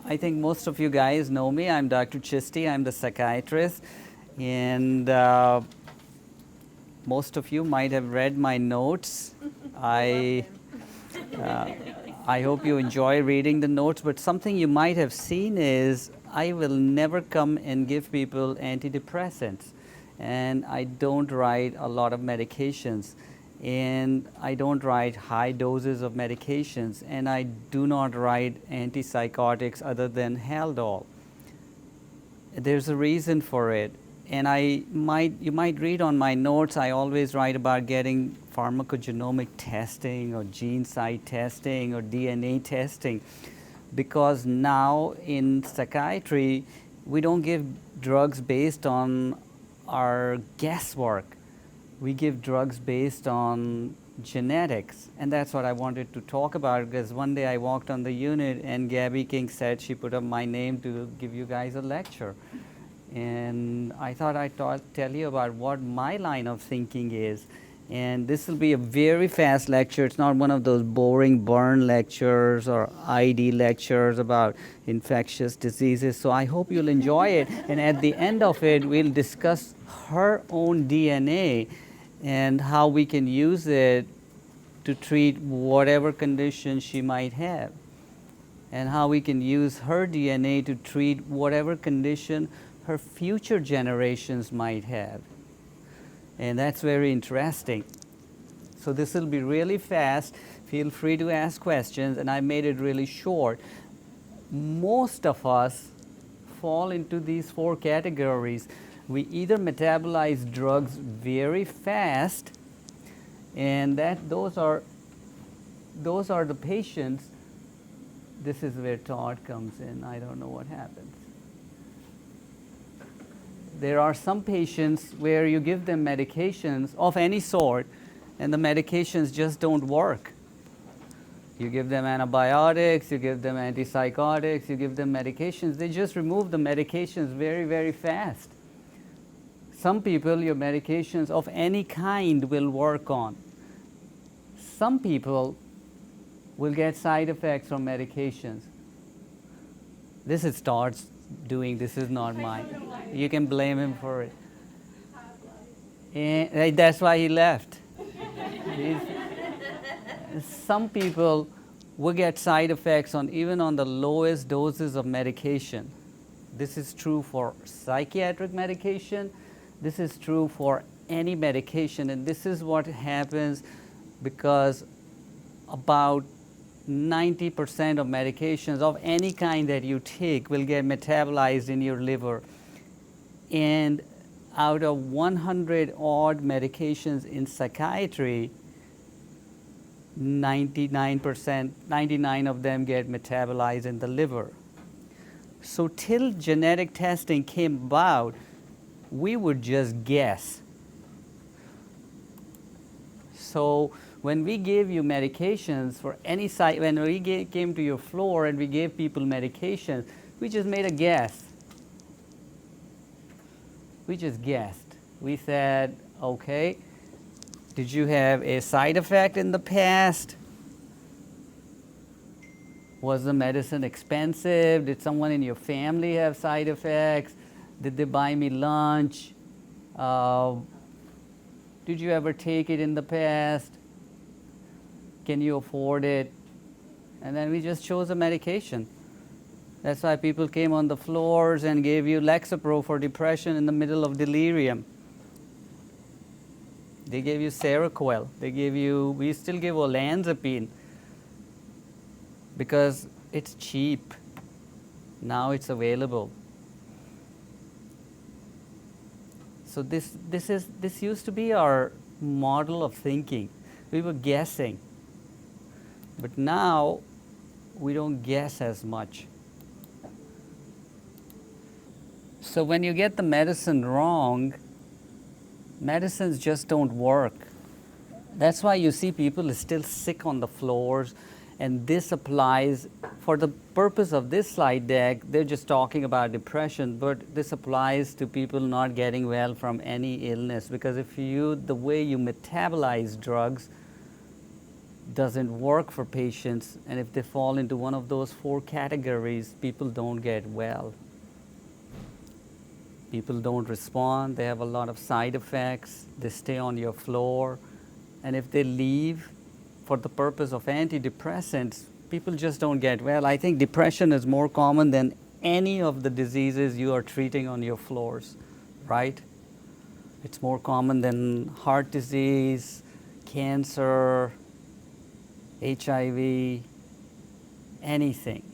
I think most of you guys know me. I'm Dr. Chishti. I'm the psychiatrist. And most of you might have read my notes. I, uh, I hope you enjoy reading the notes. But something you might have seen is I will never come and give people antidepressants. And I don't write a lot of medications. And I don't write high doses of medications. And I do not write antipsychotics other than Haldol. There's a reason for it. And you might read on my notes, I always write about getting pharmacogenomic testing or gene site testing or DNA testing, because now in psychiatry, we don't give drugs based on our guesswork. We give drugs based on genetics. And that's what I wanted to talk about, because one day I walked on the unit and Gabby King said she put up my name to give you guys a lecture. And I thought I'd tell you about what my line of thinking is. And this will be a very fast lecture. It's not one of those boring burn lectures or ID lectures about infectious diseases. So I hope you'll enjoy it. And at the end of it, we'll discuss her own DNA and how we can use it to treat whatever condition she might have, and how we can use her DNA to treat whatever condition her future generations might have. And that's very interesting. So this will be really fast. Feel free to ask questions, and I made it really short. Most of us fall into these four categories. We either metabolize drugs very fast, and those are the patients. This is where Todd comes in. I don't know what happens. There are some patients where you give them medications of any sort, and the medications just don't work. You give them antibiotics, you give them antipsychotics, you give them medications, they just remove the medications very, very fast. Some people, your medications of any kind will work on. Some people will get side effects from medications. This is Todd's doing, this is not mine. You can blame him for it. And that's why he left. Some people will get side effects even on the lowest doses of medication. This is true for psychiatric medication. This is true for any medication. And this is what happens because about 90% of medications of any kind that you take will get metabolized in your liver. And out of 100 odd medications in psychiatry, 99 of them get metabolized in the liver. So till genetic testing came about, we would just guess. So when we gave you medications for any site, when we came to your floor and we gave people medications, we just made a guess. We just guessed. We said, okay, did you have a side effect in the past? Was the medicine expensive? Did someone in your family have side effects? Did they buy me lunch? Did you ever take it in the past? Can you afford it? And then we just chose a medication. That's why people came on the floors and gave you Lexapro for depression in the middle of delirium. They gave you Seroquel. We still give olanzapine because it's cheap. Now it's available. So this used to be our model of thinking. We were guessing. But now we don't guess as much. So when you get the medicine wrong, medicines just don't work. That's why you see people still sick on the floors, and this applies for the purpose of this slide deck. They're just talking about depression, but this applies to people not getting well from any illness, because the way you metabolize drugs doesn't work for patients, and if they fall into one of those four categories, people don't get well. People don't respond, they have a lot of side effects, they stay on your floor, and if they leave for the purpose of antidepressants, people just don't get well. I think depression is more common than any of the diseases you are treating on your floors, right? It's more common than heart disease, cancer, HIV, anything.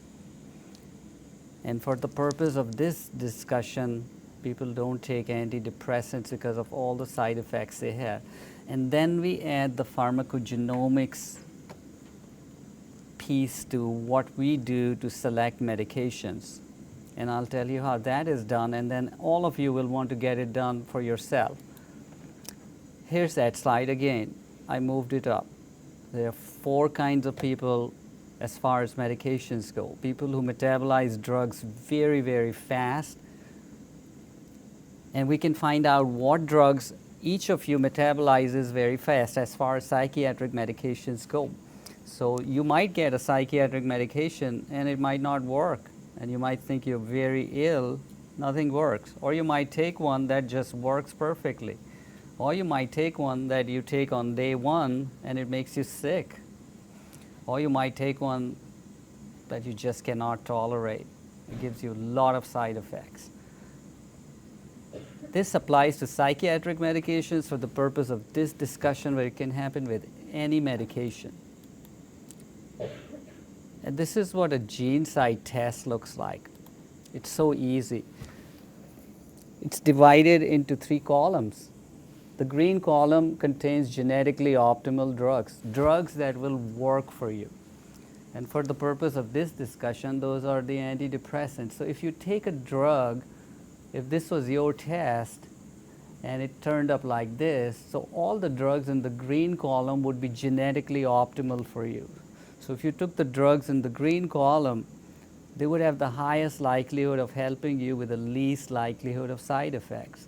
And for the purpose of this discussion, people don't take antidepressants because of all the side effects they have. And then we add the pharmacogenomics piece to what we do to select medications. And I'll tell you how that is done, and then all of you will want to get it done for yourself. Here's that slide again. I moved it up. There are four kinds of people as far as medications go. People who metabolize drugs very, very fast. And we can find out what drugs each of you metabolizes very fast as far as psychiatric medications go. So you might get a psychiatric medication and it might not work. And you might think you're very ill, nothing works. Or you might take one that just works perfectly. Or you might take one that you take on day one and it makes you sick. Or you might take one that you just cannot tolerate. It gives you a lot of side effects. This applies to psychiatric medications for the purpose of this discussion, where it can happen with any medication. And this is what a gene site test looks like. It's so easy. It's divided into 3 columns. The green column contains genetically optimal drugs, drugs that will work for you. And for the purpose of this discussion, those are the antidepressants. So if you take a drug, if this was your test and it turned up like this, so all the drugs in the green column would be genetically optimal for you. So if you took the drugs in the green column, they would have the highest likelihood of helping you with the least likelihood of side effects.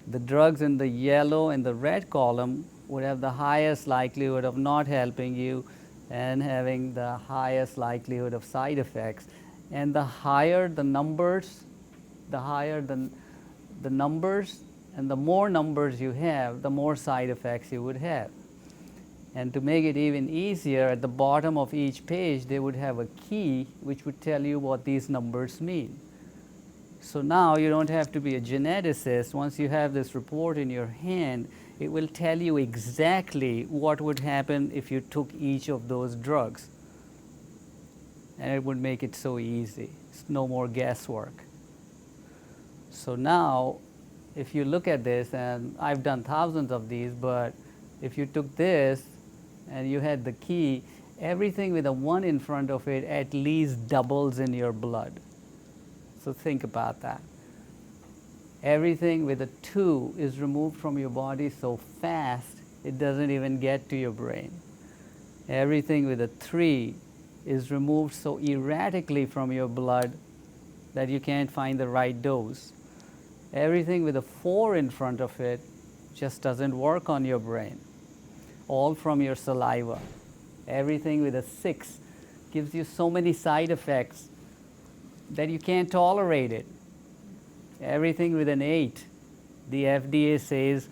The drugs in the yellow and the red column would have the highest likelihood of not helping you and having the highest likelihood of side effects. And the higher the numbers, the numbers, and the more numbers you have, the more side effects you would have. And to make it even easier, at the bottom of each page, they would have a key which would tell you what these numbers mean. So now you don't have to be a geneticist. Once you have this report in your hand, it will tell you exactly what would happen if you took each of those drugs. And it would make it so easy. It's no more guesswork. So now, if you look at this, and I've done thousands of these, but if you took this and you had the key, everything with a 1 in front of it at least doubles in your blood. So think about that. Everything with a 2 is removed from your body so fast it doesn't even get to your brain. Everything with a 3 is removed so erratically from your blood that you can't find the right dose. Everything with a 4 in front of it just doesn't work on your brain. All from your saliva. Everything with a 6 gives you so many side effects that you can't tolerate it. Everything with an 8, the FDA says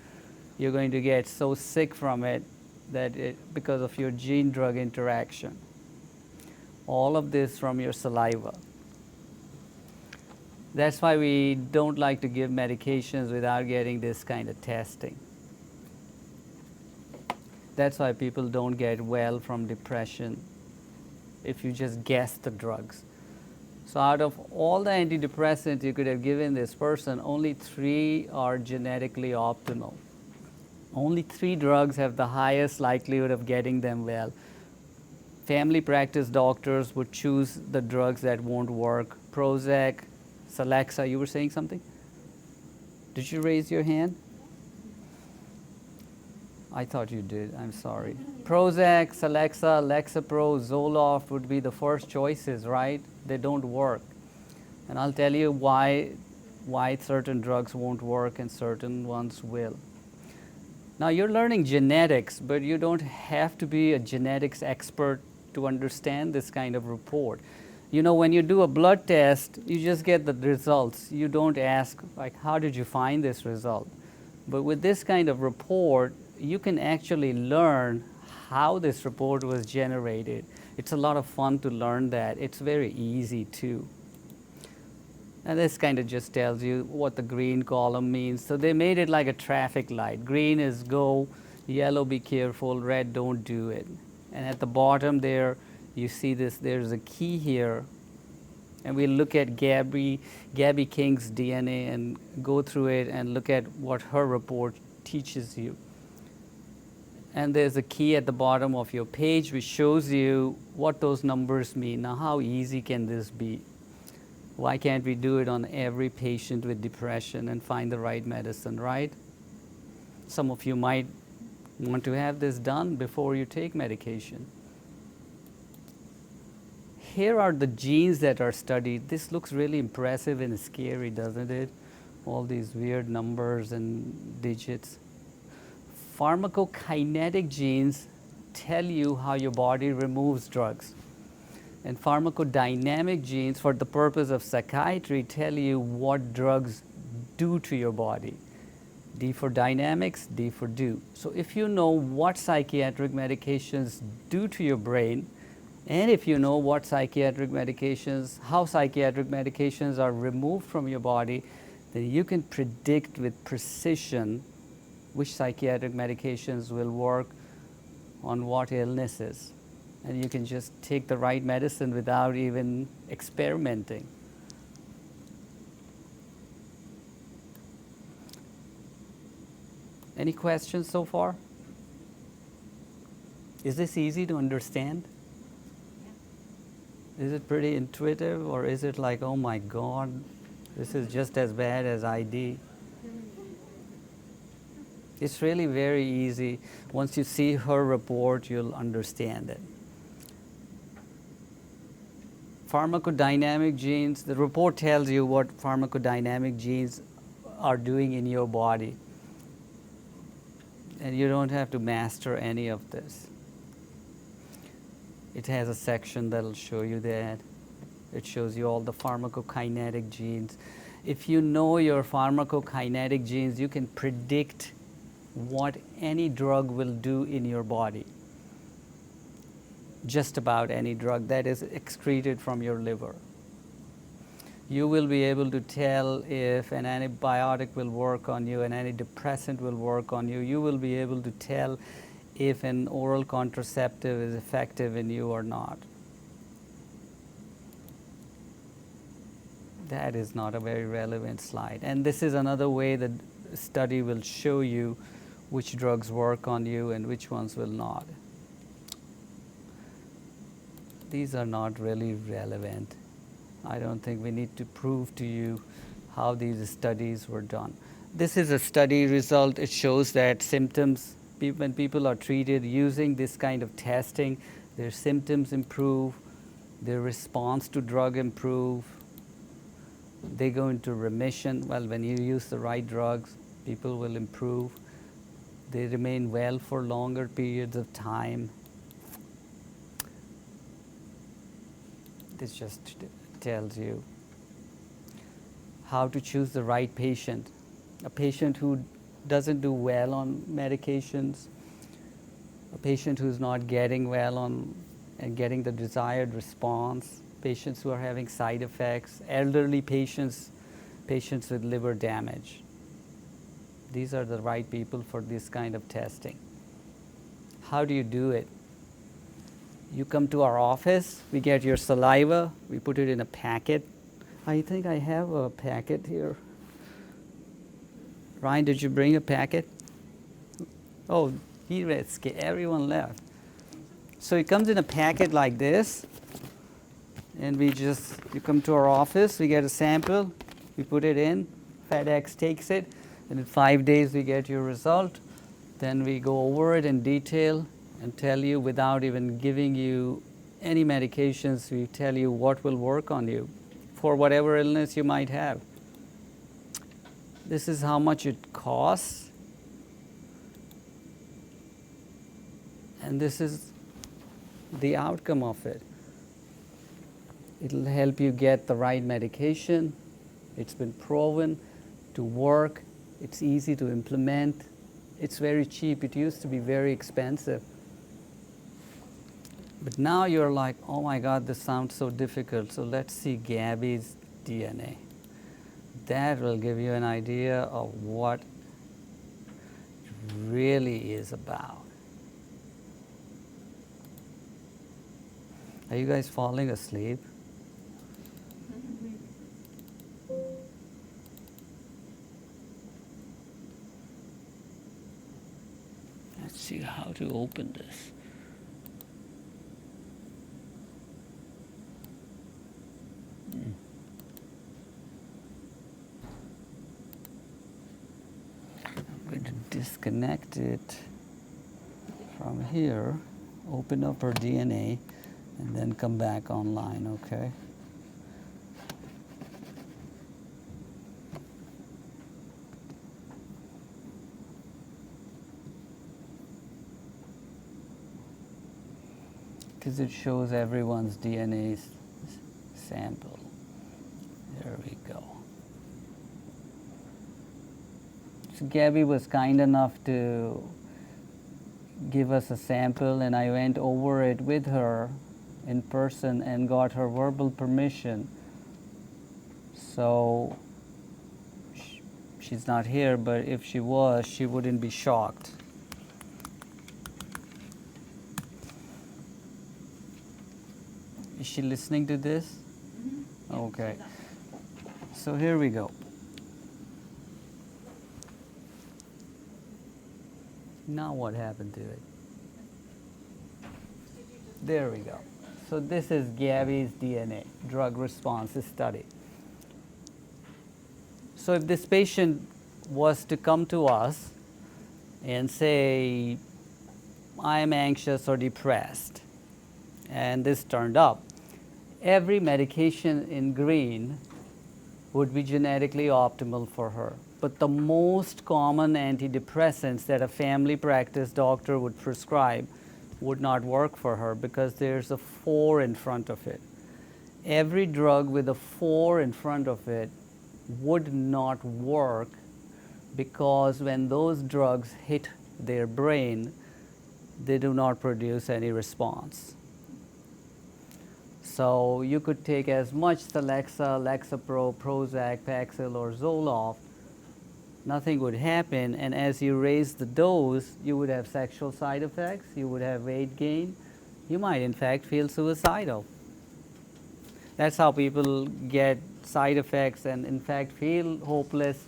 you're going to get so sick from it that because of your gene-drug interaction. All of this from your saliva. That's why we don't like to give medications without getting this kind of testing. That's why people don't get well from depression if you just guess the drugs. So out of all the antidepressants you could have given this person, only 3 are genetically optimal. Only 3 drugs have the highest likelihood of getting them well. Family practice doctors would choose the drugs that won't work. Prozac, Celexa. You were saying something? Did you raise your hand? I thought you did. I'm sorry. Prozac, Celexa, Lexapro, Zoloft would be the first choices, right? They don't work. And I'll tell you why certain drugs won't work and certain ones will. Now you're learning genetics, but you don't have to be a genetics expert to understand this kind of report. You know, when you do a blood test, you just get the results. You don't ask, like, how did you find this result? But with this kind of report, you can actually learn how this report was generated. It's a lot of fun to learn that. It's very easy too. And this kind of just tells you what the green column means. So they made it like a traffic light. Green is go, yellow be careful, red don't do it. And at the bottom there, you see this, there's a key here. And we'll look at Gabby King's DNA and go through it and look at what her report teaches you. And there's a key at the bottom of your page which shows you what those numbers mean. Now, how easy can this be? Why can't we do it on every patient with depression and find the right medicine, right? Some of you might want to have this done before you take medication. Here are the genes that are studied. This looks really impressive and scary, doesn't it? All these weird numbers and digits. Pharmacokinetic genes tell you how your body removes drugs. And pharmacodynamic genes, for the purpose of psychiatry, tell you what drugs do to your body. D for dynamics, D for do. So if you know what psychiatric medications do to your brain, and if you know what psychiatric medications, how psychiatric medications are removed from your body, then you can predict with precision which psychiatric medications will work on what illnesses. And you can just take the right medicine without even experimenting. Any questions so far? Is this easy to understand? Is it pretty intuitive, or is it like, oh my God, this is just as bad as ID? It's really very easy. Once you see her report, you'll understand it. Pharmacodynamic genes, the report tells you what pharmacodynamic genes are doing in your body. And you don't have to master any of this. It has a section that'll show you that. It shows you all the pharmacokinetic genes. If you know your pharmacokinetic genes, you can predict what any drug will do in your body. Just about any drug that is excreted from your liver. You will be able to tell if an antibiotic will work on you, an antidepressant will work on you. You will be able to tell if an oral contraceptive is effective in you or not. That is not a very relevant slide. And this is another way that study will show you which drugs work on you and which ones will not. These are not really relevant. I don't think we need to prove to you how these studies were done. This is a study result. It shows that symptoms, when people are treated using this kind of testing, their symptoms improve, their response to drug improve, they go into remission. Well, when you use the right drugs, people will improve. They remain well for longer periods of time. This just tells you how to choose the right patient. A patient who doesn't do well on medications, a patient who's not getting well on and getting the desired response, patients who are having side effects, elderly patients, patients with liver damage. These are the right people for this kind of testing. How do you do it? You come to our office, we get your saliva, we put it in a packet. I think I have a packet here. Ryan, did you bring a packet? Oh, everyone left. So it comes in a packet like this, and you come to our office, we get a sample, we put it in, FedEx takes it, and in 5 days we get your result. Then we go over it in detail and tell you, without even giving you any medications, we tell you what will work on you for whatever illness you might have. This is how much it costs. And this is the outcome of it. It'll help you get the right medication. It's been proven to work. It's easy to implement. It's very cheap. It used to be very expensive. But now you're like, oh my God, this sounds so difficult. So let's see Gabby's DNA. That will give you an idea of what it really is about. Are you guys falling asleep? Let's see how to open this. I'm going to disconnect it from here, open up her DNA, and then come back online, okay? Because it shows everyone's DNA sample. There we go. So Gabby was kind enough to give us a sample, and I went over it with her in person and got her verbal permission. So she's not here, but if she was, she wouldn't be shocked. Is she listening to this? Mm-hmm. Okay. So here we go. Now what happened to it? There we go. So this is Gabby's DNA, drug response study. So if this patient was to come to us and say, I'm anxious or depressed, and this turned up, every medication in green would be genetically optimal for her. But the most common antidepressants that a family practice doctor would prescribe would not work for her because there's a 4 in front of it. Every drug with a 4 in front of it would not work because when those drugs hit their brain, they do not produce any response. So you could take as much Celexa, Lexapro, Prozac, Paxil, or Zoloft, nothing would happen, and as you raise the dose, you would have sexual side effects, you would have weight gain, you might in fact feel suicidal. That's how people get side effects and in fact feel hopeless.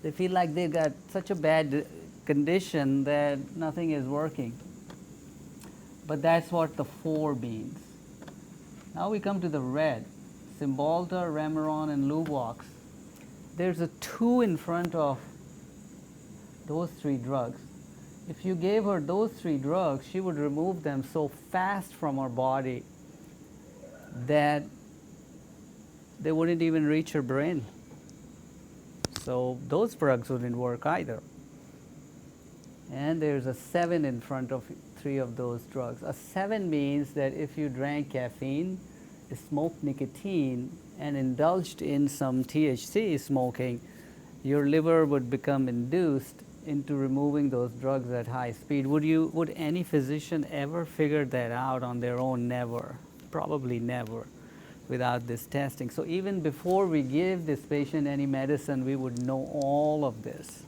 They feel like they've got such a bad condition that nothing is working. But that's what the 4 means. Now we come to the red, Cymbalta, Remeron, and Luvox. There's a 2 in front of those 3 drugs. If you gave her those 3 drugs, she would remove them so fast from her body that they wouldn't even reach her brain. So those drugs wouldn't work either. And there's a 7 in front of 3 of those drugs. A 7 means that if you drank caffeine, smoked nicotine, and indulged in some THC smoking, your liver would become induced into removing those drugs at high speed. Would any physician ever figure that out on their own? Never. Probably never without this testing. So even before we give this patient any medicine, we would know all of this.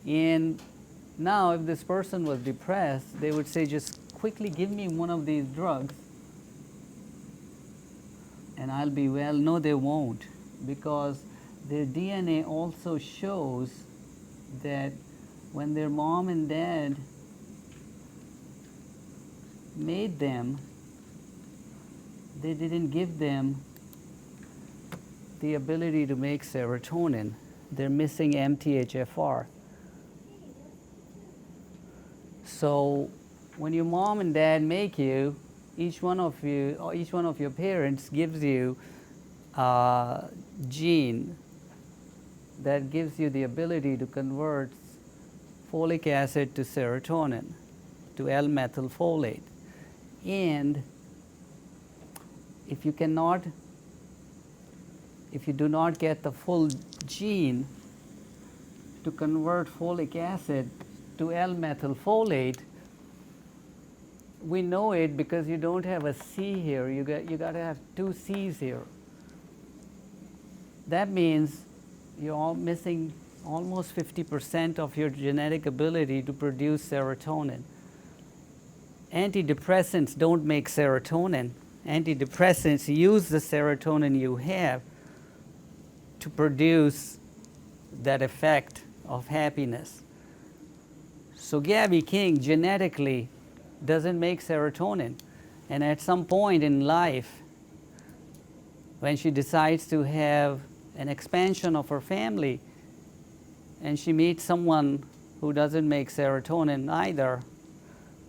And now if this person was depressed, they would say, just quickly give me one of these drugs and I'll be well. No, they won't, because their DNA also shows that when their mom and dad made them, they didn't give them the ability to make serotonin. They're missing MTHFR. So when your mom and dad make you, each one of your parents gives you a gene that gives you the ability to convert folic acid to serotonin. to L-methylfolate. And if you do not get the full gene to convert folic acid to L-methylfolate, we know it because you don't have a C here. You got to have two C's here. That means you're all missing almost 50% of your genetic ability to produce serotonin. Antidepressants don't make serotonin. Antidepressants use the serotonin you have to produce that effect of happiness. So Gabby King genetically doesn't make serotonin. And at some point in life, when she decides to have an expansion of her family, and she meets someone who doesn't make serotonin either,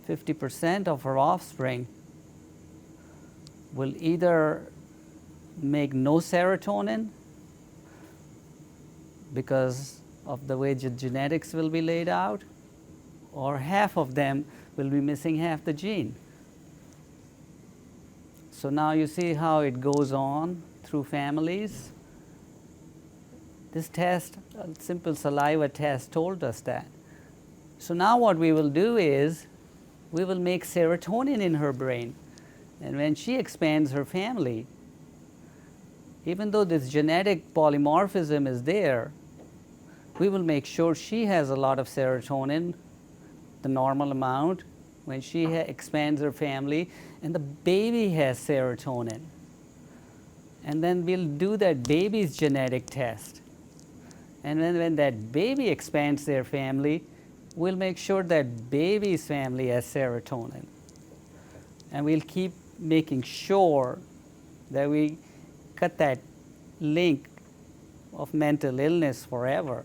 50% of her offspring will either make no serotonin because of the way genetics will be laid out, or half of them will be missing half the gene. So now you see how it goes on through families. This test, a simple saliva test, told us that. So now what we will do is we will make serotonin in her brain. And when she expands her family, even though this genetic polymorphism is there, we will make sure she has a lot of serotonin, the normal amount, when she expands her family, and the baby has serotonin. And then we'll do that baby's genetic test. And then when that baby expands their family, we'll make sure that baby's family has serotonin. And we'll keep making sure that we cut that link of mental illness forever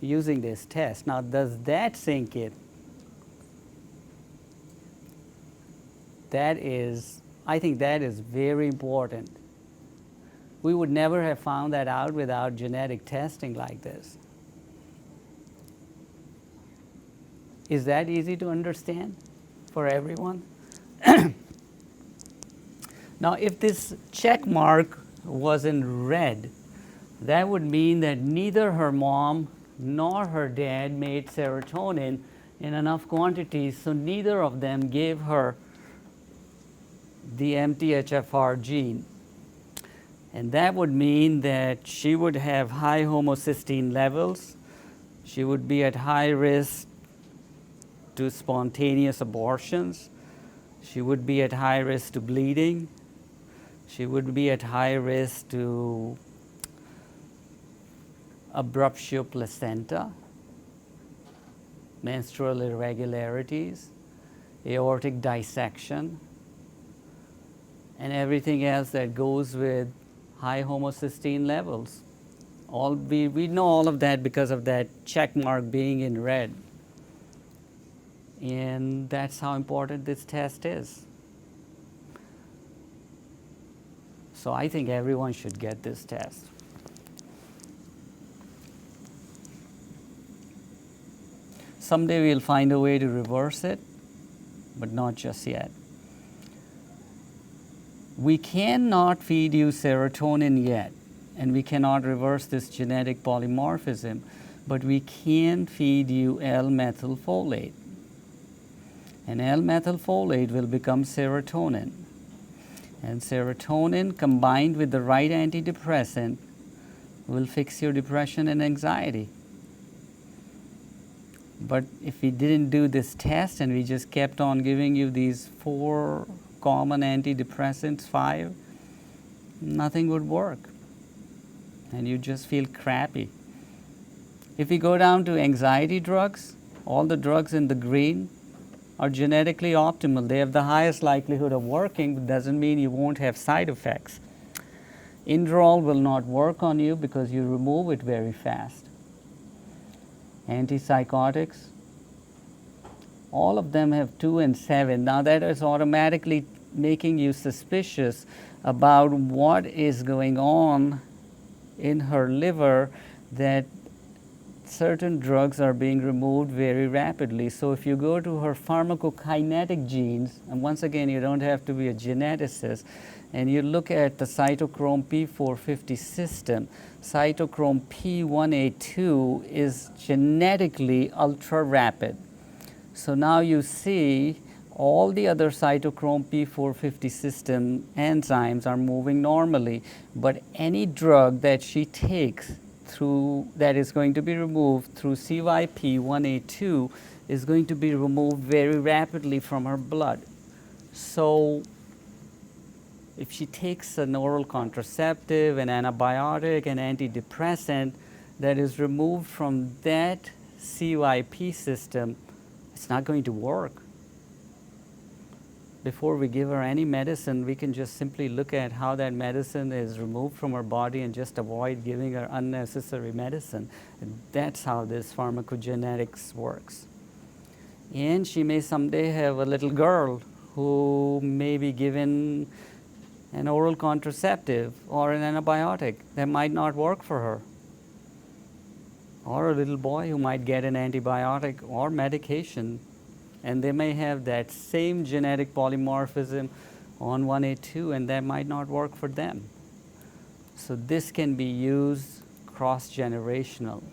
using this test. Now, does that sink in? I think that is very important. We would never have found that out without genetic testing like this. Is that easy to understand for everyone? Now, if this check mark was in red, that would mean that neither her mom nor her dad made serotonin in enough quantities, so neither of them gave her the MTHFR gene. And that would mean that she would have high homocysteine levels. She would be at high risk to spontaneous abortions. She would be at high risk to bleeding. She would be at high risk to abruptio placenta, menstrual irregularities, aortic dissection, and everything else that goes with high homocysteine levels. We know all of that because of that check mark being in red. And that's how important this test is. So I think everyone should get this test. Someday we'll find a way to reverse it, but not just yet. We cannot feed you serotonin yet, and we cannot reverse this genetic polymorphism, but we can feed you L-methylfolate. And L-methylfolate will become serotonin. And serotonin combined with the right antidepressant will fix your depression and anxiety. But if we didn't do this test and we just kept on giving you these 4 common antidepressants, 5, nothing would work. And you just feel crappy. If we go down to anxiety drugs, all the drugs in the green are genetically optimal. They have the highest likelihood of working, but doesn't mean you won't have side effects. Inderal will not work on you because you remove it very fast. Antipsychotics, all of them have 2 and 7. Now that is automatically making you suspicious about what is going on in her liver, that certain drugs are being removed very rapidly. So if you go to her pharmacokinetic genes, and once again, you don't have to be a geneticist, and you look at the cytochrome P450 system, cytochrome P1A2 is genetically ultra rapid. So now you see all the other cytochrome P450 system enzymes are moving normally, but any drug that she takes through that is going to be removed through CYP1A2 is going to be removed very rapidly from her blood. So if she takes an oral contraceptive, an antibiotic, an antidepressant that is removed from that CYP system, it's not going to work. Before we give her any medicine, we can just simply look at how that medicine is removed from her body and just avoid giving her unnecessary medicine. And that's how this pharmacogenetics works. And she may someday have a little girl who may be given an oral contraceptive or an antibiotic that might not work for her. Or a little boy who might get an antibiotic or medication, and they may have that same genetic polymorphism on 1A2, and that might not work for them. So this can be used cross-generational.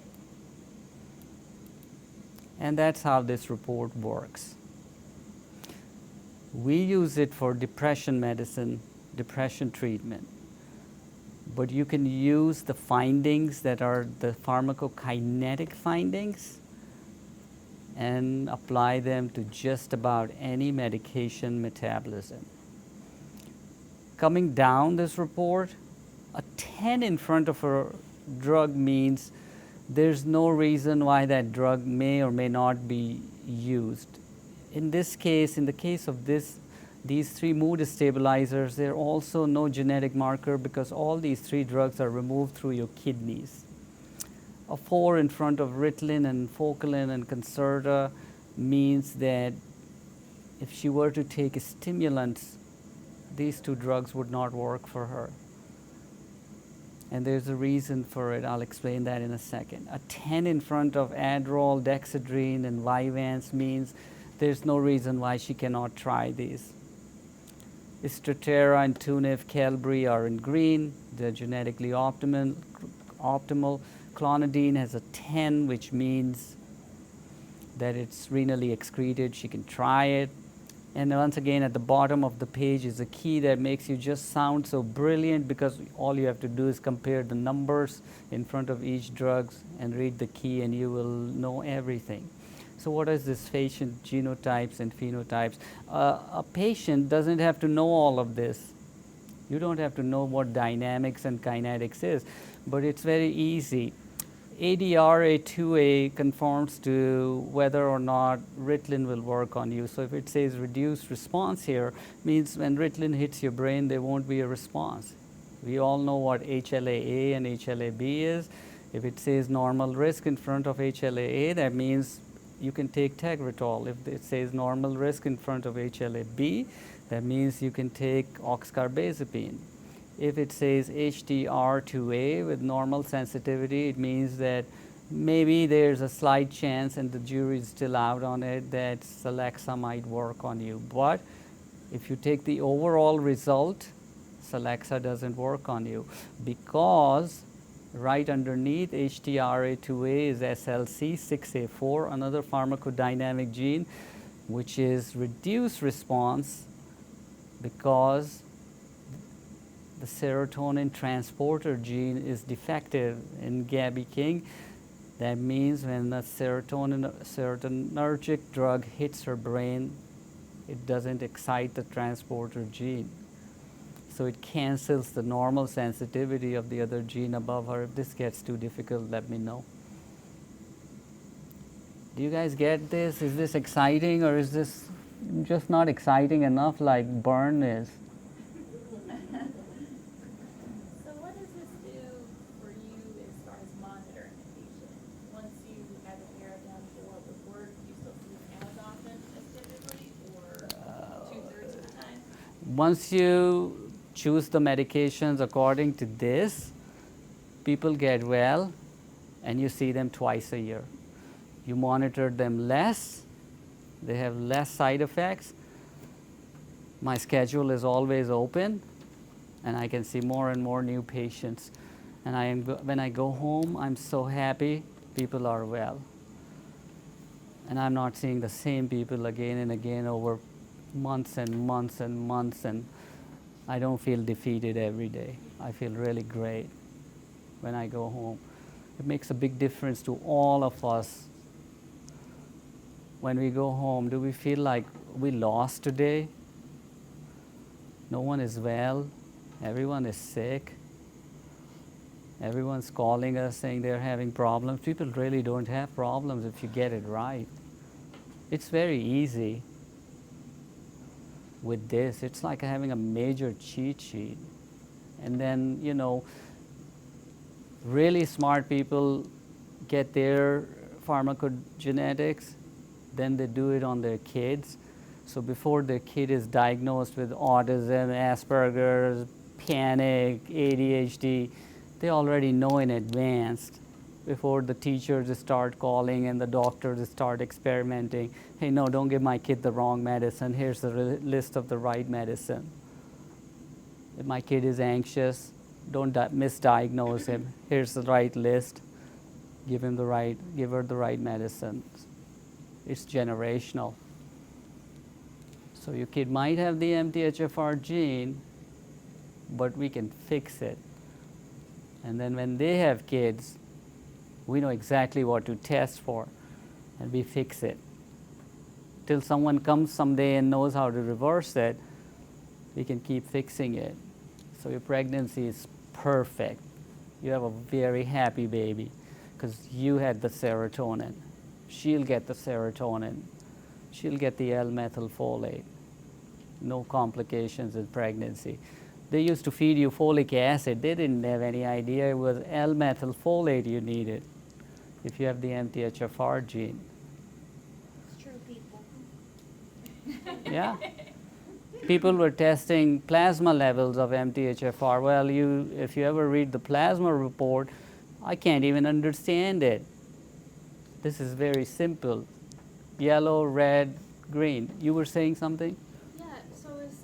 And that's how this report works. We use it for depression medicine, depression treatment. But you can use the findings that are the pharmacokinetic findings and apply them to just about any medication metabolism. Coming down this report, a 10 in front of a drug means there's no reason why that drug may or may not be used. In this case, in the case of these three mood stabilizers, there are also no genetic marker because all these three drugs are removed through your kidneys. A 4 in front of Ritalin and Focalin and Concerta means that if she were to take stimulants, these two drugs would not work for her. And there's a reason for it. I'll explain that in a second. A 10 in front of Adderall, Dexedrine, and Vyvanse means there's no reason why she cannot try these. Strattera and Tunif, Qelbree are in green. They're genetically optimal. Clonidine has a 10, which means that it's renally excreted. She can try it. And once again, at the bottom of the page is a key that makes you just sound so brilliant, because all you have to do is compare the numbers in front of each drug and read the key, and you will know everything. So what is this patient genotypes and phenotypes? A patient doesn't have to know all of this. You don't have to know what dynamics and kinetics is, but it's very easy. ADRA2A conforms to whether or not Ritalin will work on you. So if it says reduced response here, means when Ritalin hits your brain, there won't be a response. We all know what HLA-A and HLA-B is. If it says normal risk in front of HLA-A, that means you can take Tegretol. If it says normal risk in front of HLA-B, that means you can take oxcarbazepine. If it says HTR2A with normal sensitivity, it means that maybe there's a slight chance, and the jury is still out on it, that Celexa might work on you. But if you take the overall result, Celexa doesn't work on you, because right underneath HTRA2A is SLC6A4, another pharmacodynamic gene, which is reduced response because the serotonin transporter gene is defective in GABA King. That means when a serotonergic drug hits her brain, it doesn't excite the transporter gene. So it cancels the normal sensitivity of the other gene above her. If this gets too difficult, let me know. Do you guys get this? Is this exciting, or is this just not exciting enough like burn is? So what does this do for you as far as monitoring a patient? Once you have a narrowed down to what would work, do you still see them as often as typically, or 2/3 of the time? Once you choose the medications according to this, people get well, and you see them twice a year. You monitor them less, they have less side effects. My schedule is always open, and I can see more and more new patients. And when I go home, I'm so happy people are well. And I'm not seeing the same people again and again over months and months and months, and I don't feel defeated every day. I feel really great when I go home. It makes a big difference to all of us. When we go home, do we feel like we lost today? No one is well, everyone is sick, everyone's calling us saying they're having problems. People really don't have problems if you get it right. It's very easy with this. It's like having a major cheat sheet. And then, really smart people get their pharmacogenetics, then they do it on their kids. So before their kid is diagnosed with autism, Asperger's, panic, ADHD, they already know in advance before the teachers start calling and the doctors start experimenting. Hey, no, don't give my kid the wrong medicine. Here's the list of the right medicine. If my kid is anxious, don't misdiagnose him. Here's the right list. Give her the right medicine. It's generational. So your kid might have the MTHFR gene, but we can fix it. And then when they have kids, we know exactly what to test for, and we fix it. Till someone comes someday and knows how to reverse it, we can keep fixing it. So your pregnancy is perfect. You have a very happy baby because you had the serotonin. She'll get the serotonin. She'll get the L-methylfolate. No complications in pregnancy. They used to feed you folic acid. They didn't have any idea it was L-methylfolate you needed if you have the MTHFR gene. It's true, people. Yeah. People were testing plasma levels of MTHFR. Well, if you ever read the plasma report, I can't even understand it. This is very simple. Yellow, red, green. You were saying something? Yeah, so is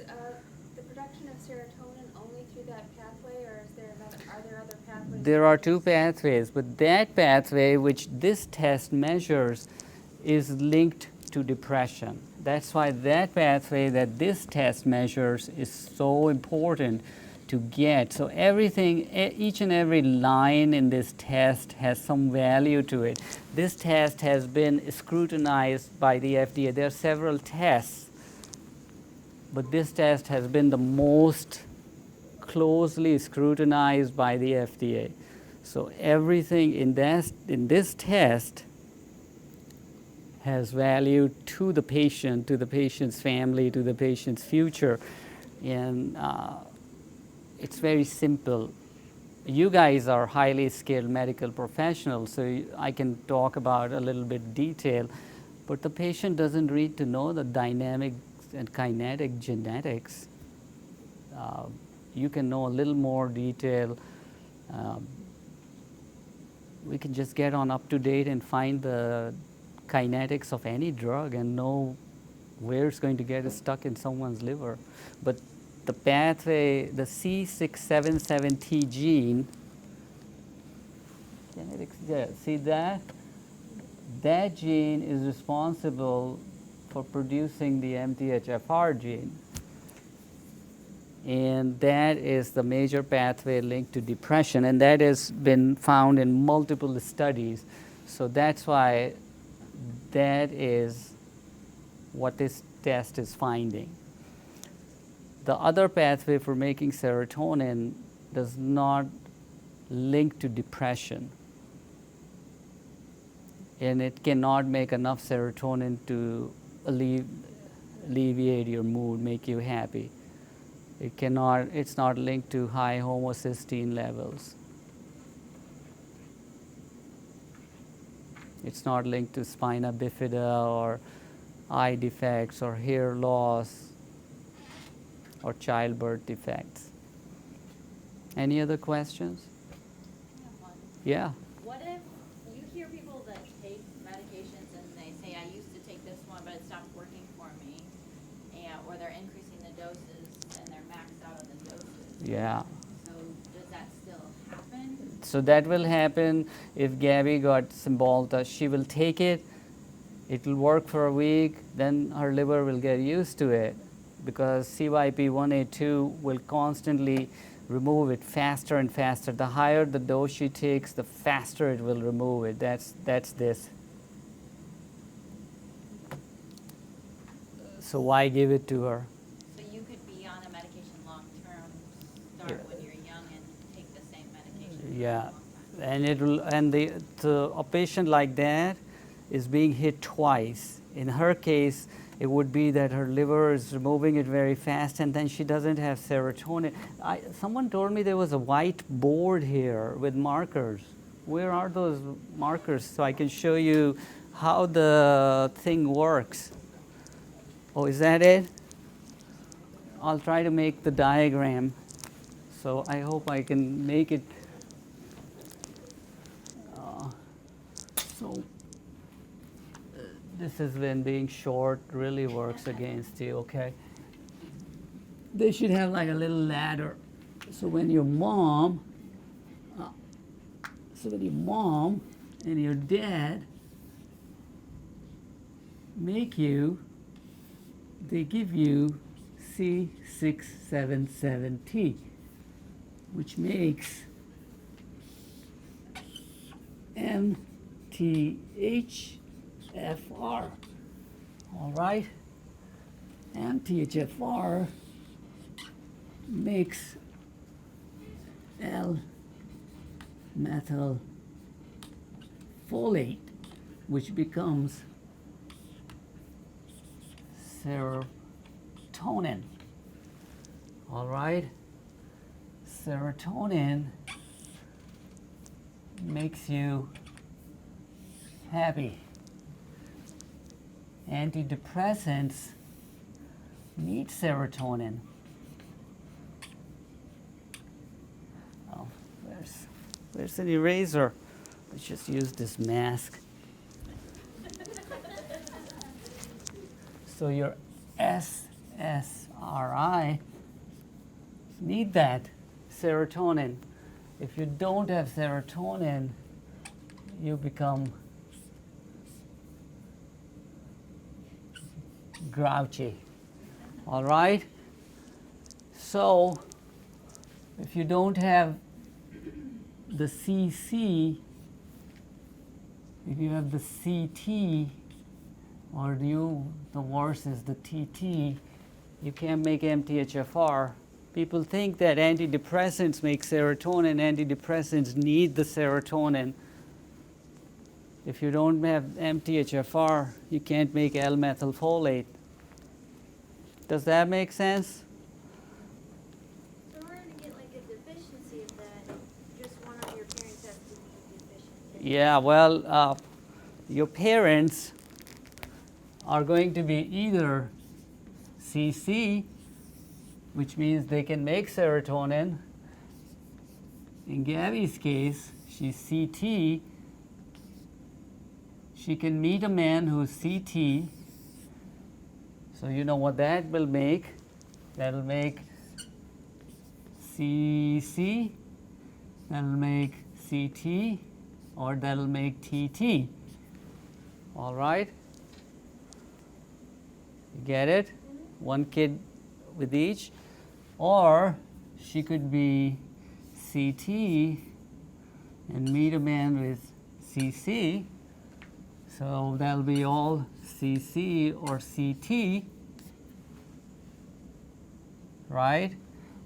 the production of serotonin only through that pathway, or are there other pathways? There are two pathways, but that pathway which this test measures is linked to depression. That's why that pathway that this test measures is so important to get. So everything, each and every line in this test has some value to it. This test has been scrutinized by the FDA. There are several tests, but this test has been the most closely scrutinized by the FDA. So everything in this test has value to the patient, to the patient's family, to the patient's future. And it's very simple. You guys are highly skilled medical professionals, so I can talk about a little bit detail, but the patient doesn't need to know the dynamic and kinetic genetics. You can know a little more detail. We can just get on up to date and find the kinetics of any drug and know where it's going to get stuck in someone's liver. But the pathway, the C677T gene, genetics, yeah, see that? That gene is responsible for producing the MTHFR gene. And that is the major pathway linked to depression, and that has been found in multiple studies. So that's why that is what this test is finding. The other pathway for making serotonin does not link to depression, and it cannot make enough serotonin to alleviate your mood, make you happy. It's not linked to high homocysteine levels. It's not linked to spina bifida or eye defects or hair loss or childbirth defects. Any other questions? I have one. Yeah. What if but it stopped working for me. Or they're increasing the doses and they're maxed out on the doses. Yeah. So does that still happen? So that will happen if Gabby got Cymbalta. She will take it. It will work for a week. Then her liver will get used to it because CYP1A2 will constantly remove it faster and faster. The higher the dose she takes, the faster it will remove it. That's this. So why give it to her? So you could be on a medication long term, start Yeah. when you're young and take the same medication for Yeah, a long time. and it will, and a patient like that is being hit twice. In her case, it would be that her liver is removing it very fast, and then she doesn't have serotonin. Someone told me there was a white board here with markers. Where are those markers so I can show you how the thing works? Oh, is that it? I'll try to make the diagram. So I hope I can make it. So this is when being short really works against you, okay? They should have like a little ladder. So when your mom and your dad they give you C677T, which makes MTHFR. All right? MTHFR makes L-methylfolate, which becomes serotonin. All right? Serotonin makes you happy. Antidepressants need serotonin. Oh, where's an eraser? Let's just use this mask. So your SSRI need that serotonin. If you don't have serotonin, you become grouchy. All right? So if you don't have the CC, if you have the CT, or the worst is the TT, you can't make MTHFR. People think that antidepressants make serotonin. Antidepressants need the serotonin. If you don't have MTHFR, you can't make L-methylfolate. Does that make sense? So in order to get like a deficiency of that, just one of your parents has to be deficient. Yeah, well, your parents are going to be either CC, which means they can make serotonin. In Gabby's case, she's CT. She can meet a man who's CT. So you know what that will make. That'll make CC, that'll make CT, or that'll make TT. All right? You get it? One kid with each. Or she could be CT and meet a man with CC. So that'll be all CC or CT, right?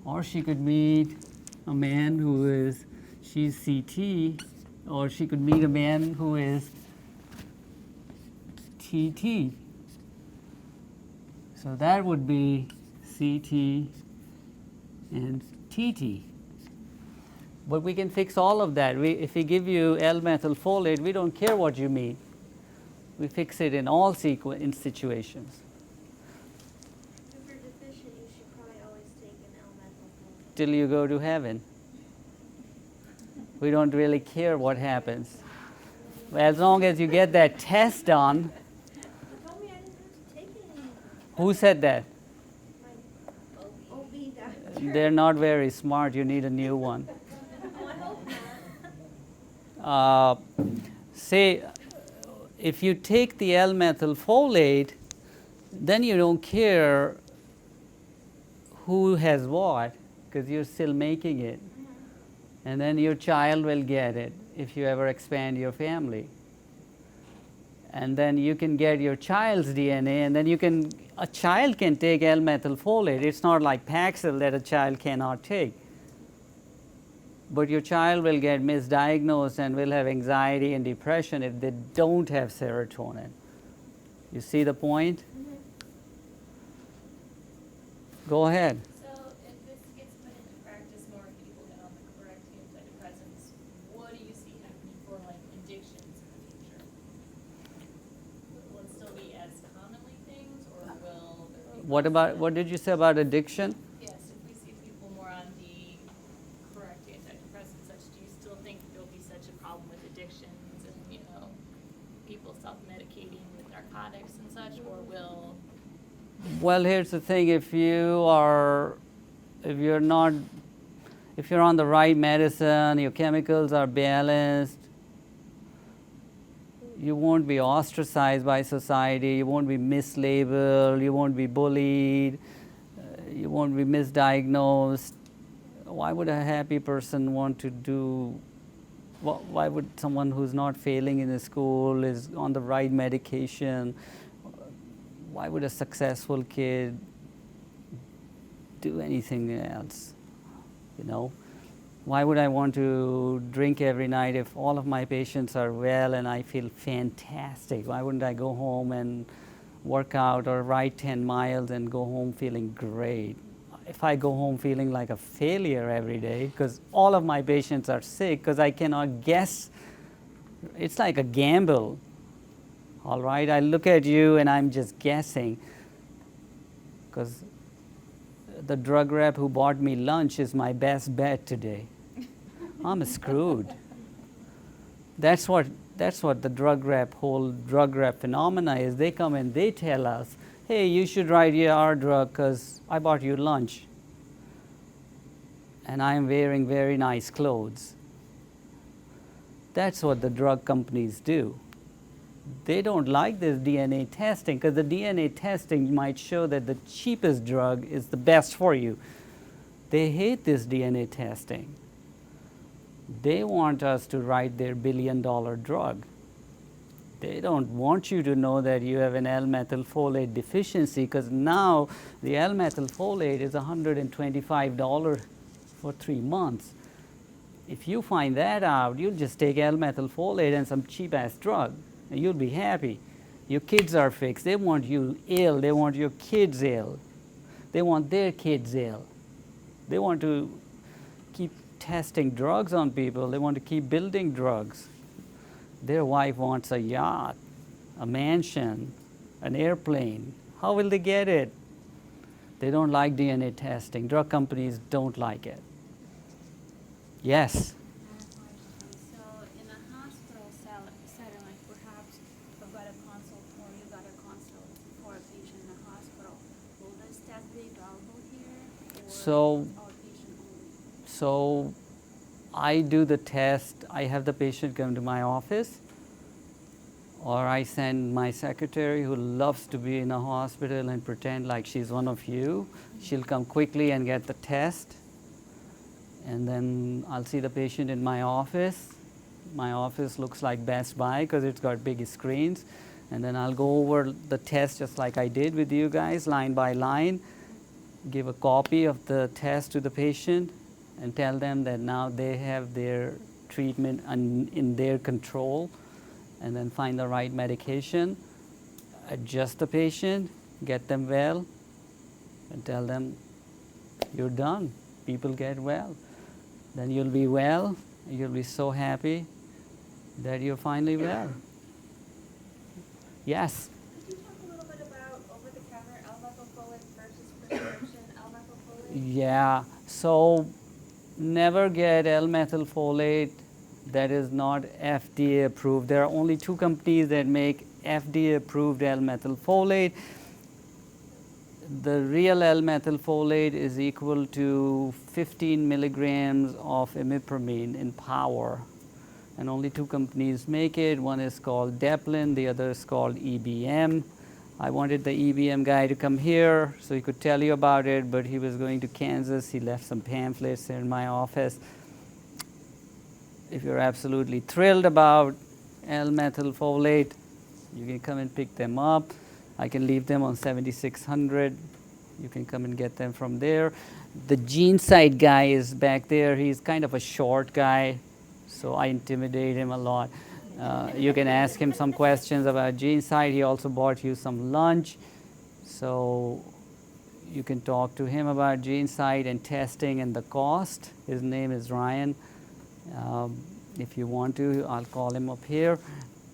Or she could meet a man who is, she's CT, or she could meet a man who is TT. So that would be CT and TT. But we can fix all of that. If we give you L-methylfolate, we don't care what you meet. We fix it in all situations. If you're deficient, you should probably always take an L-methylfolate. Till you go to heaven. We don't really care what happens. As long as you get that test done. You told me I didn't have to Who said that? My OB doctor. They're not very smart. You need a new one. Oh, I hope not. Say, if you take the L-methylfolate, then you don't care who has what, because you're still making it. And then your child will get it if you ever expand your family. And then you can get your child's DNA, and then a child can take L-methylfolate. It's not like Paxil that a child cannot take. But your child will get misdiagnosed and will have anxiety and depression if they don't have serotonin. You see the point? Go ahead. So if this gets put into practice, more people get on the correct antidepressants, what do you see happening for like addictions in the future? Will it still be as commonly things, or will there be What did you say about addiction? Yes, if we see people more on the correct antidepressants, such, do you still think there'll be such a problem with addictions and, people self-medicating with narcotics and such, or will? Well, here's the thing, if you're on the right medicine, your chemicals are balanced, you won't be ostracized by society, you won't be mislabeled, you won't be bullied, you won't be misdiagnosed. Why would a happy person want to do, why would someone who's not failing in the school, is on the right medication, why would a successful kid do anything else? Why would I want to drink every night if all of my patients are well and I feel fantastic? Why wouldn't I go home and work out or ride 10 miles and go home feeling great? If I go home feeling like a failure every day because all of my patients are sick, because I cannot guess, it's like a gamble. All right, I look at you and I'm just guessing, because the drug rep who bought me lunch is my best bet today. I'm screwed. That's what the whole drug rep phenomena is. They come and they tell us, hey, you should write our drug because I bought you lunch. And I am wearing very nice clothes. That's what the drug companies do. They don't like this DNA testing because the DNA testing might show that the cheapest drug is the best for you. They hate this DNA testing. They want us to write their billion-dollar drug. They don't want you to know that you have an L-methylfolate deficiency, because now the L-methylfolate is $125 for 3 months. If you find that out, you'll just take L-methylfolate and some cheap-ass drug, and you'll be happy. Your kids are fixed. They want you ill. They want your kids ill. They want their kids ill. They want to keep testing drugs on people. They want to keep building drugs. Their wife wants a yacht, a mansion, an airplane. How will they get it? They don't like DNA testing. Drug companies don't like it. Yes? So in a hospital setting, like perhaps I've got a consult or you got a consult for a patient in a hospital, will this test be available here or So outpatient only? So I do the test. I have the patient come to my office, or I send my secretary who loves to be in a hospital and pretend like she's one of you. She'll come quickly and get the test, and then I'll see the patient in my office. My office looks like Best Buy because it's got big screens, and then I'll go over the test just like I did with you guys, line by line, give a copy of the test to the patient, and tell them that now they have their treatment in their control, and then find the right medication, adjust the patient, get them well, and tell them you're done. People get well. Then you'll be well, and you'll be so happy that you're finally well. Yes? Could you talk a little bit about over-the-counter L-methylfolate versus prescription L-methylfolate? Yeah, so never get L-methylfolate that is not FDA approved. There are only 2 companies that make FDA approved L-methylfolate. the real L-methylfolate is equal to 15 milligrams of imipramine in power. And only two companies make it. One is called Deplin, the other is called EBM. I wanted the EBM guy to come here so he could tell you about it, but he was going to Kansas. He left some pamphlets in my office. If you're absolutely thrilled about L-methylfolate, you can come and pick them up. I can leave them on 7600. You can come and get them from there. The GeneSight guy is back there. He's kind of a short guy, so I intimidate him a lot. You can ask him some questions about GeneSight. He also bought you some lunch, so you can talk to him about GeneSight and testing and the cost. His name is Ryan. If you want to, I'll call him up here.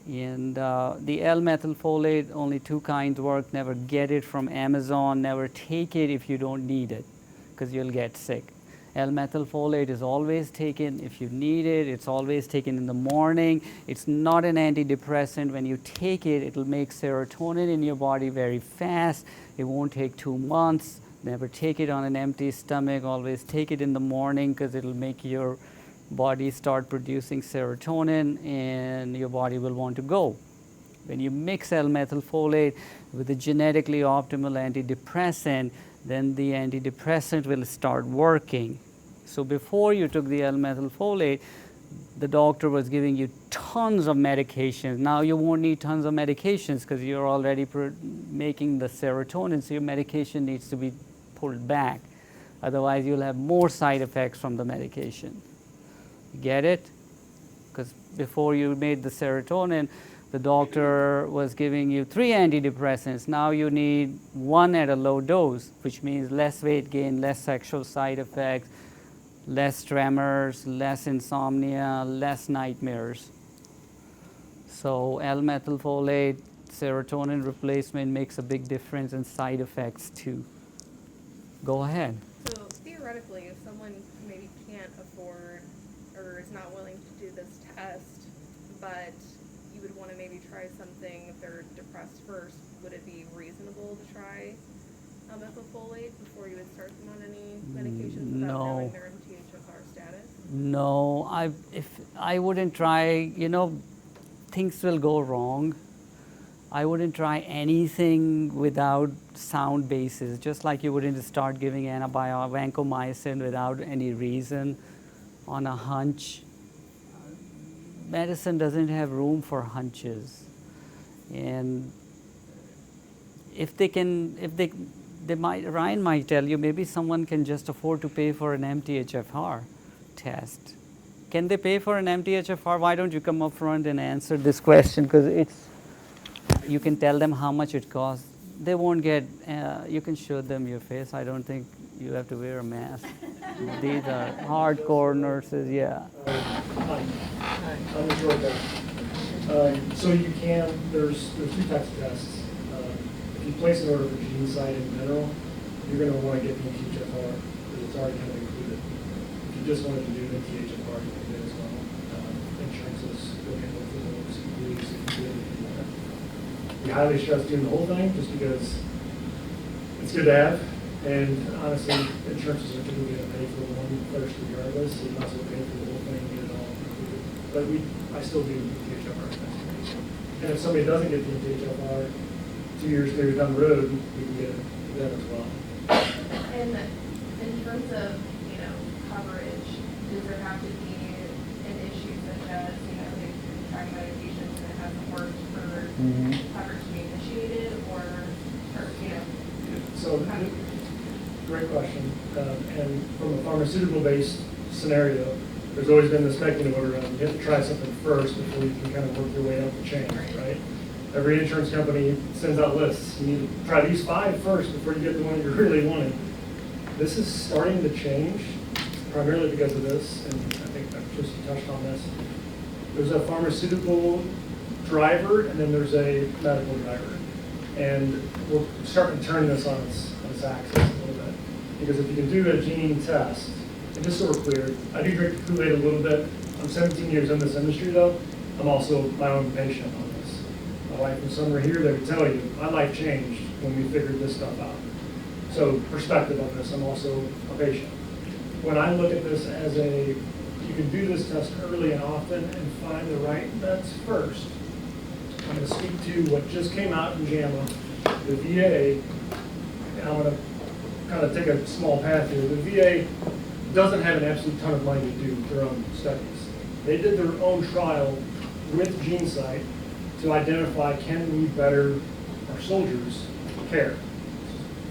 And the L-methylfolate, only two kinds work. Never get it from Amazon. Never take it if you don't need it, because you'll get sick. L-methylfolate is always taken if you need it. It's always taken in the morning. It's not an antidepressant. When you take it, it'll make serotonin in your body very fast. It won't take 2 months. Never take it on an empty stomach. Always take it in the morning, because it'll make your body start producing serotonin and your body will want to go. When you mix L-methylfolate with a genetically optimal antidepressant, then the antidepressant will start working. So before you took the L-methylfolate, the doctor was giving you tons of medications. Now you won't need tons of medications because you're already making the serotonin, so your medication needs to be pulled back. Otherwise, you'll have more side effects from the medication. Get it? Because before you made the serotonin, the doctor was giving you 3 antidepressants. Now you need 1 at a low dose, which means less weight gain, less sexual side effects, less tremors, less insomnia, less nightmares. So L-methylfolate, serotonin replacement makes a big difference in side effects too. Go ahead. So theoretically, if someone maybe can't afford or is not willing to do this test, but you would want to maybe try something if they're depressed first, would it be reasonable to try methylfolate before you would start them on any medications without knowing their MTHFR status? No, I wouldn't try, things will go wrong. I wouldn't try anything without sound basis, just like you wouldn't start giving vancomycin without any reason on a hunch. Medicine doesn't have room for hunches. And Ryan might tell you, maybe someone can just afford to pay for an MTHFR test. Can they pay for an MTHFR? Why don't you come up front and answer this question? Because you can tell them how much it costs. They won't get, you can show them your face. I don't think you have to wear a mask. These are hardcore nurses, yeah. I'm a short guy. So you can, there's 2 types of tests. If you place an order for GeneSight in general, you're going to want to get the MTHFR because it's already kind of included. If you just wanted to do MTHFR, you can do it as well. Insurances will handle for those leagues if you do anything like that. We highly stress doing the whole thing just because it's good to have. And honestly, insurances are typically going to pay for the one first regardless, so you might as well pay for the whole thing and get it all included. But I still do MTHFR testing. And if somebody doesn't get the MTHFR 2 years, 3 years down the road, we can get them as well. And in terms of, coverage, does there have to be an issue such as, they've been trying medications and it hasn't worked for coverage to be initiated or So, great question. And from a pharmaceutical-based scenario, there's always been this mechanism around you have to try something first before you can kind of work your way up the chain, right? Every insurance company sends out lists. You need to try these 5 first before you get the one that you're really wanting. This is starting to change, primarily because of this, and I think I've just touched on this. There's a pharmaceutical driver, and then there's a medical driver. And we're starting to turn this on its axis a little bit. Because if you can do a gene test, and just so we're clear, I do drink the Kool-Aid a little bit. I'm 17 years in this industry, though. I'm also my own patient on this. My wife and son were here, they would tell you, my life changed when we figured this stuff out. So perspective on this, I'm also a patient. When I look at this as you can do this test early and often and find the right meds first. I'm going to speak to what just came out in JAMA, the VA, and I'm going to kind of take a small path here. The VA doesn't have an absolute ton of money to do their own studies. They did their own trial with GeneSight to identify, can we better our soldiers' care?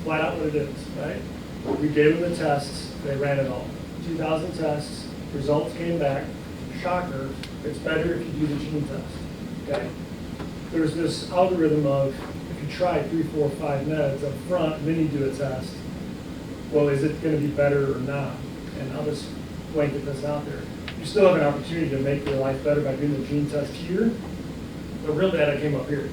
Flat out what it is, right? We gave them the tests, they ran it all. 2,000 tests, results came back, shocker, it's better if you do the gene test, okay? There's this algorithm of, if you try 3, 4, 5 meds up front, and then you do a test, well, is it gonna be better or not? And I'll just blanket this out there. You still have an opportunity to make your life better by doing the gene test here. The real data came up here.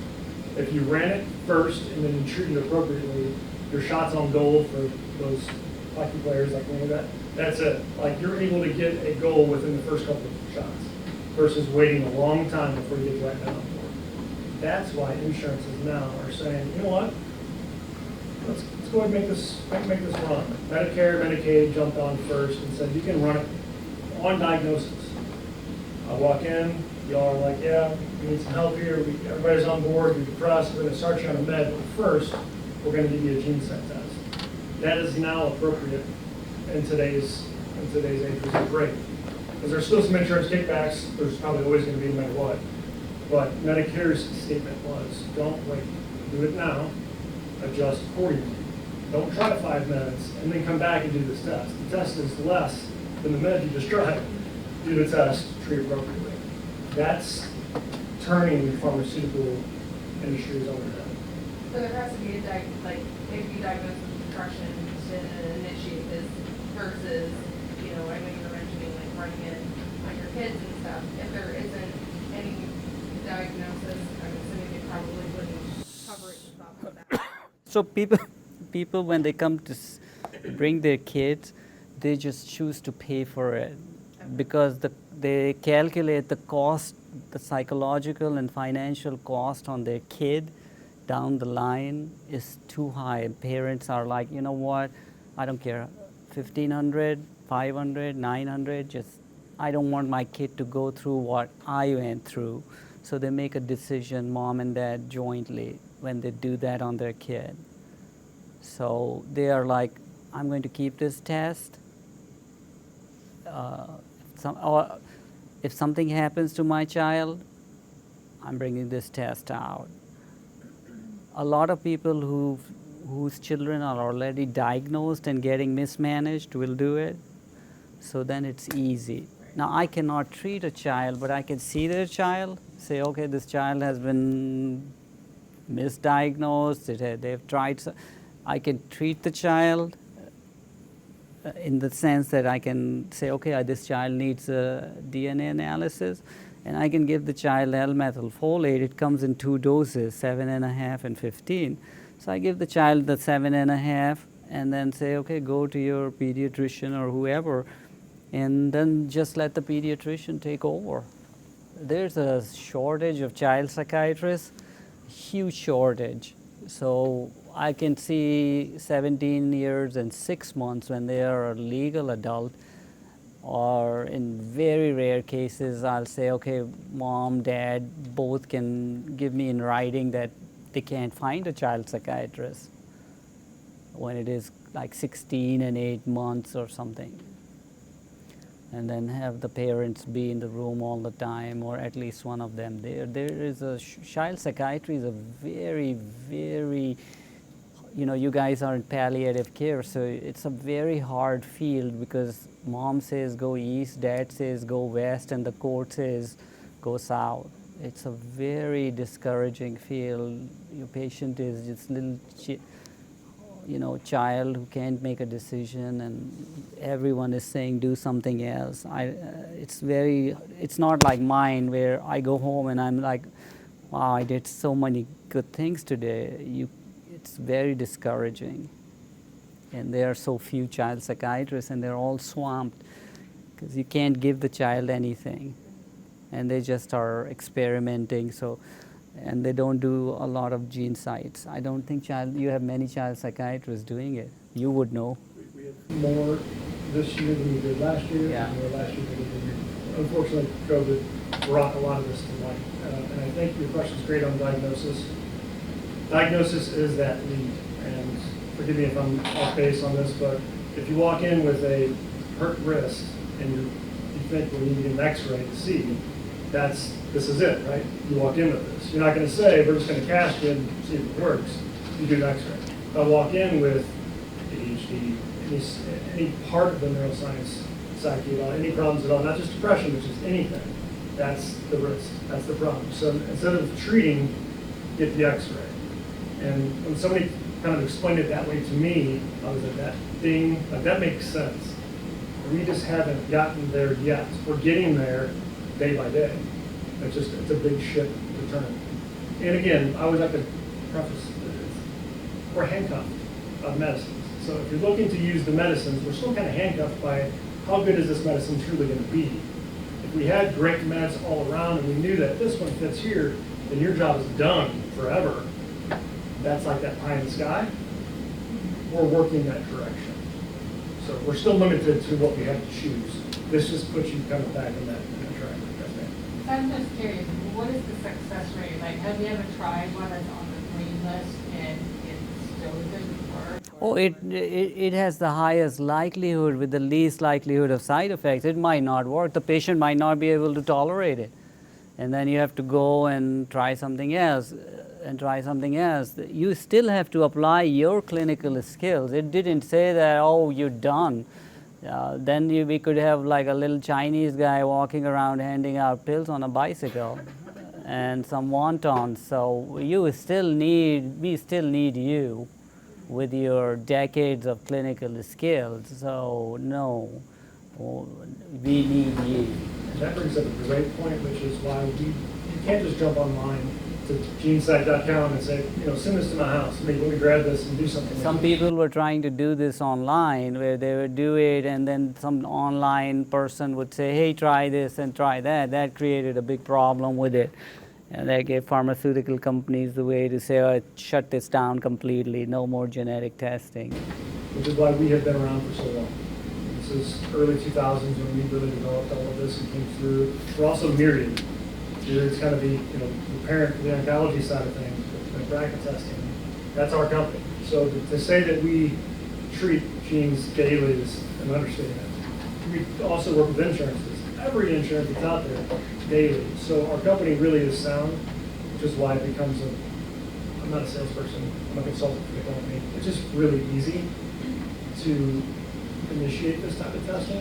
If you ran it first and then you treated appropriately, your shots on goal for those hockey players like me, that's it. Like, you're able to get a goal within the first couple of shots versus waiting a long time before you get the right medal for it. That's why insurances now are saying, you know what? Let's go ahead and make this run. Medicare, Medicaid jumped on first and said you can run it on diagnosis. I walk in, y'all are like, yeah, we need some help here. Everybody's on board. You're depressed. We're going to start you on a med, but first, we're going to give you a GeneSight test. That is now appropriate in today's age, which is great. Because there's still some insurance kickbacks. There's probably always going to be no matter what. But Medicare's statement was, don't wait. Do it now. Adjust accordingly. Don't try 5 minutes and then come back and do this test. The test is less than the med you just tried. Do the test, treat appropriately. That's turning the pharmaceutical industries on their head. So there has to be if you diagnose with depression to initiate this versus, I know you were mentioning like running in on your kids and stuff. If there isn't any diagnosis, I'm assuming they probably wouldn't cover it with that. So people when they come to bring their kids, they just choose to pay for it because they calculate the cost, the psychological and financial cost on their kid down the line is too high. Parents are like, you know what, I don't care, 1,500, 500, 900, just I don't want my kid to go through what I went through. So they make a decision, mom and dad jointly, when they do that on their kid. So they are like, I'm going to keep this test. Or if something happens to my child, I'm bringing this test out. A lot of people whose children are already diagnosed and getting mismanaged will do it. So then it's easy. Now I cannot treat a child, but I can see their child, say, okay, this child has been misdiagnosed, they've tried. I can treat the child in the sense that I can say, okay, this child needs a DNA analysis, and I can give the child L-methylfolate. It comes in 2 doses, 7.5 and 15. So I give the child the 7.5 and then say, okay, go to your pediatrician or whoever, and then just let the pediatrician take over. There's a shortage of child psychiatrists, huge shortage. So I can see 17 years and 6 months when they are a legal adult, or in very rare cases, I'll say, okay, mom, dad, both can give me in writing that they can't find a child psychiatrist when it is like 16 and 8 months or something. And then have the parents be in the room all the time, or at least one of them there. There is child psychiatry is a very, very, you guys are in palliative care, so it's a very hard field because mom says go east, dad says go west, and the court says go south. It's a very discouraging field. Your patient is just little child who can't make a decision, and everyone is saying do something else. It's not like mine where I go home and I'm like, wow, I did so many good things today. It's very discouraging. And there are so few child psychiatrists, and they're all swamped because you can't give the child anything. And they just are experimenting. So and they don't do a lot of gene sites. I don't think you have many child psychiatrists doing it. You would know. We have more this year than we did last year, Yeah. and more last year than we did the year before. Unfortunately, COVID brought a lot of this to light. And I think your question's great on diagnosis. Diagnosis is that lead, and forgive me if I'm off base on this, but if you walk in with a hurt wrist and you think we need to get an x-ray to see, this is it, right? You walk in with this. You're not going to say, we're just going to cast you and see if it works. You do an x-ray. If I walk in with ADHD, any part of the neuroscience psyche at all, any problems at all, not just depression, but just anything, that's the risk, that's the problem. So instead of treating, get the x-ray. And when somebody kind of explained it that way to me, I was like, that thing, like that makes sense. We just haven't gotten there yet. We're getting there day by day. It's a big ship to turn. And again, I always like to preface, we're handcuffed by medicines. So if you're looking to use the medicines, we're still kind of handcuffed by how good is this medicine truly going to be. If we had great meds all around and we knew that this one fits here, then your job is done forever. That's like that pie in the sky. We're working that direction. So we're still limited to what we have to choose. This just puts you kind of back in that track. I'm just curious, what is the success rate? Like, have you ever tried one that's on the green list and it still didn't work? Oh, it has the highest likelihood with the least likelihood of side effects. It might not work. The patient might not be able to tolerate it. And then you have to go and try something else and try something else. You still have to apply your clinical skills. It didn't say that, oh, you're done. Then we could have like a little Chinese guy walking around handing out pills on a bicycle and some wontons. So we still need you with your decades of clinical skills. So no, we need you. That brings up a great point, which is why you can't just jump online to genesite.com and say, send this to my house. Let me grab this and do something. Some people were trying to do this online, where they would do it and then some online person would say, hey, try this and try that. That created a big problem with it. And that gave pharmaceutical companies the way to say, oh, shut this down completely, no more genetic testing. Which is why we have been around for so long. This is early 2000s when we really developed all of this and came through. We're also Myriad. Myriad's kind of the parent, the oncology side of things, the BRCA testing. That's our company. So to say that we treat genes daily is an understatement. We also work with insurances. Every insurance that's out there daily. So our company really is sound, which is why it becomes I'm not a salesperson, I'm a consultant for the company. It's just really easy to initiate this type of testing.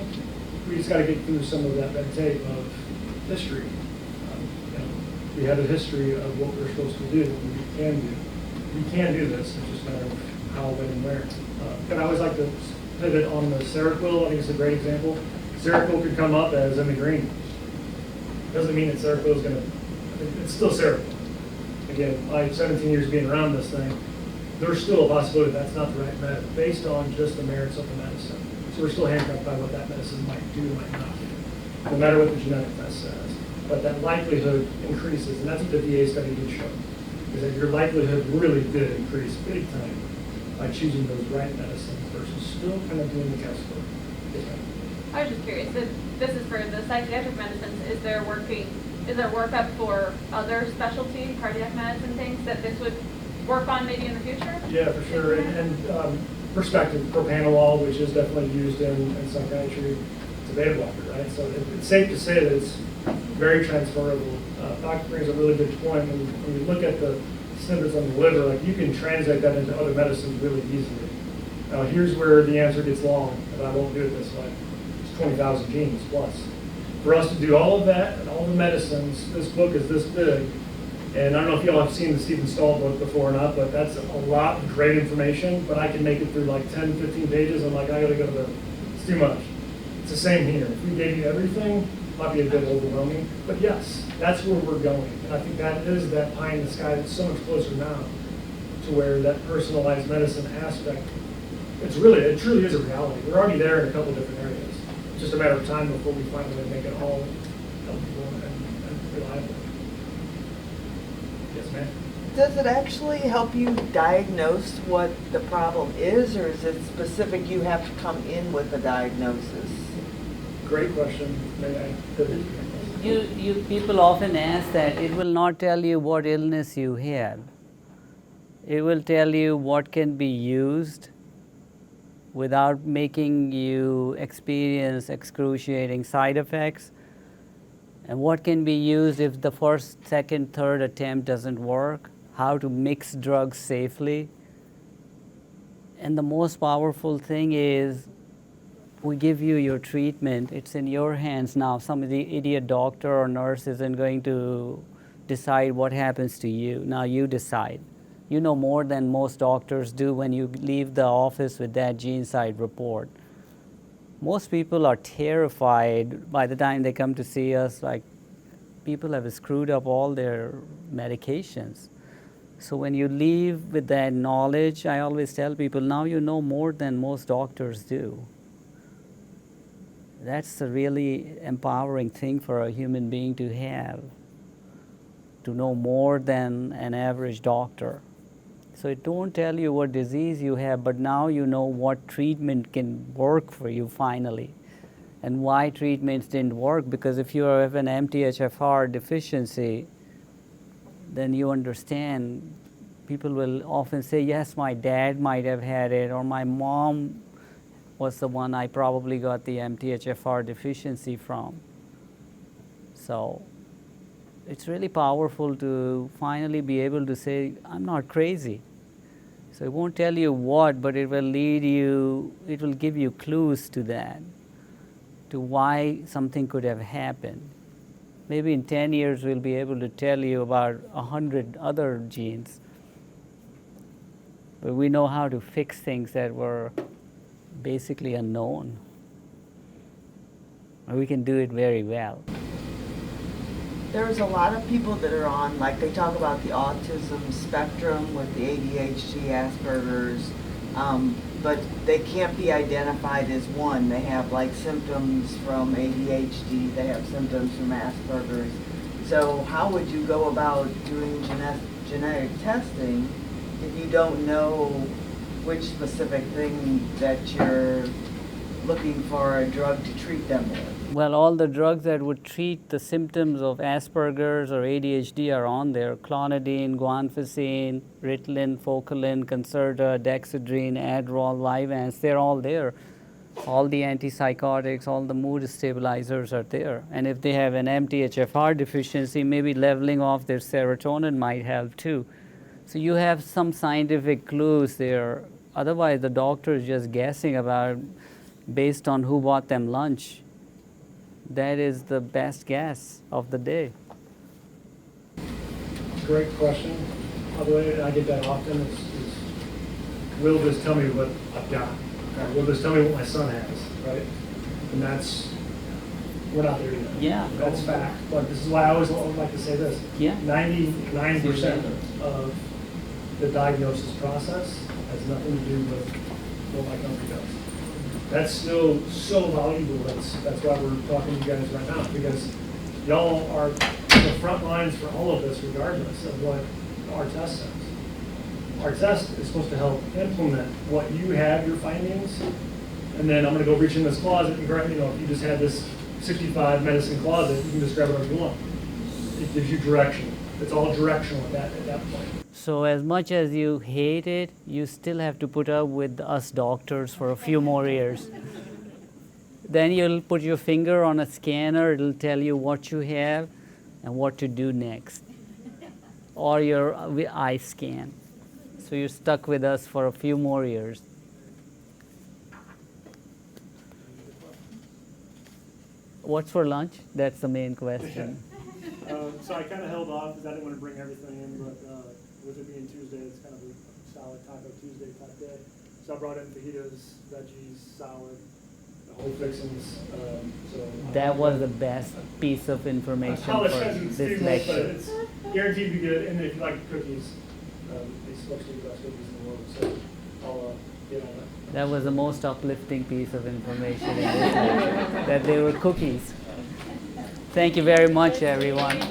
We just got to get through some of that red tape of history. We have a history of what we're supposed to do, what we can do. We can do this, it's just a matter of how, when, and where. And I always like to pivot on the Seroquel. I think it's a great example. Seroquel could come up as in the green. Doesn't mean that Seroquel is going to, it's still Seroquel. Again, my 17 years being around this thing, there's still a possibility that's not the right medicine based on just the merits of the medicine. So we're still handcuffed by what that medicine might do, might not do, no matter what the genetic test says. But that likelihood increases, and that's what the VA study did show, is that your likelihood really did increase big time by choosing those right medicines versus still kind of doing the guesswork. I was just curious, this is for the psychiatric medicines, is there workup for other specialty cardiac meds and things that this would work on maybe in the future? Yeah, for sure. And perspective, propanolol, which is definitely used in psychiatry, it's a beta blocker, right? So it's safe to say that it's very transferable. Dr. brings a really good point. When you look at the snippets on the liver, like you can translate that into other medicines really easily. Now here's where the answer gets long, and I won't do it this way. It's 20,000 genes plus. For us to do all of that and all the medicines, this book is this big. And I don't know if y'all have seen the Stephen Stahl book before or not, but that's a lot of great information, but I can make it through like 10, 15 pages. I'm like, I gotta go to bed. It's too much. It's the same here. If we gave you everything, it might be a bit overwhelming, but yes, that's where we're going. And I think that is that pie in the sky that's so much closer now to where that personalized medicine aspect, it truly is a reality. We're already there in a couple different areas. It's just a matter of time before we finally make it all helpful and reliable. Yes. Yes, ma'am. Does it actually help you diagnose what the problem is, or is it specific you have to come in with a diagnosis? Great question. May I pivot? You people often ask that. It will not tell you what illness you have. It will tell you what can be used without making you experience excruciating side effects, and what can be used if the first, second, third attempt doesn't work, how to mix drugs safely. And the most powerful thing is we give you your treatment. It's in your hands now. Some of the idiot doctor or nurse isn't going to decide what happens to you. Now you decide. You know more than most doctors do when you leave the office with that gene side report. Most people are terrified by the time they come to see us, like people have screwed up all their medications. So when you leave with that knowledge, I always tell people, now you know more than most doctors do. That's a really empowering thing for a human being to have, to know more than an average doctor. So it don't tell you what disease you have, but now you know what treatment can work for you finally, and why treatments didn't work. Because if you have an MTHFR deficiency, then you understand. People will often say, yes, my dad might have had it, or my mom was the one I probably got the MTHFR deficiency from. So it's really powerful to finally be able to say, I'm not crazy. So it won't tell you what, but it will lead you, it will give you clues to that, to why something could have happened. Maybe in 10 years we'll be able to tell you about 100 other genes. But we know how to fix things that were basically unknown. And we can do it very well. There's a lot of people that are on, like they talk about the autism spectrum with the ADHD, Asperger's, but they can't be identified as one. They have like symptoms from ADHD, they have symptoms from Asperger's. So how would you go about doing genetic testing if you don't know which specific thing that you're looking for a drug to treat them with? Well, all the drugs that would treat the symptoms of Asperger's or ADHD are on there. Clonidine, guanfacine, Ritalin, Focalin, Concerta, Dexedrine, Adderall, Vyvanse, they're all there. All the antipsychotics, all the mood stabilizers are there. And if they have an MTHFR deficiency, maybe leveling off their serotonin might help too. So you have some scientific clues there. Otherwise, the doctor is just guessing about based on who bought them lunch. That is the best guess of the day. Great question. By the way, I get that often. Will just tell me what I've got. Will just tell me what my son has, right? And that's, we're not there yet. Yeah. That's fact. But this is why I always like to say this. Yeah. 99% of the diagnosis process has nothing to do with what my company does. That's still so valuable. That's why we're talking to you guys right now, because y'all are the front lines for all of this, regardless of what our test says. Our test is supposed to help implement what you have, your findings, and then I'm going to go reach in this closet and grab, if you just had this 65 medicine closet, you can just grab whatever you want. It gives you direction. It's all directional at that point. So as much as you hate it, you still have to put up with us doctors for a few more years. Then you'll put your finger on a scanner, it'll tell you what you have and what to do next. Or your eye scan. So you're stuck with us for a few more years. What's for lunch? That's the main question. So I kind of held off because I didn't want to bring everything in, but with it being Tuesday, it's kind of a solid Taco Tuesday type day. So I brought in fajitas, veggies, salad, the whole fixings. That was the best piece of information for this lecture. But it's guaranteed to be good. And if you like cookies, they're supposed to be the best cookies in the world. So I'll get on that. That was the most uplifting piece of information in this lecture, that they were cookies. Thank you very much, everyone.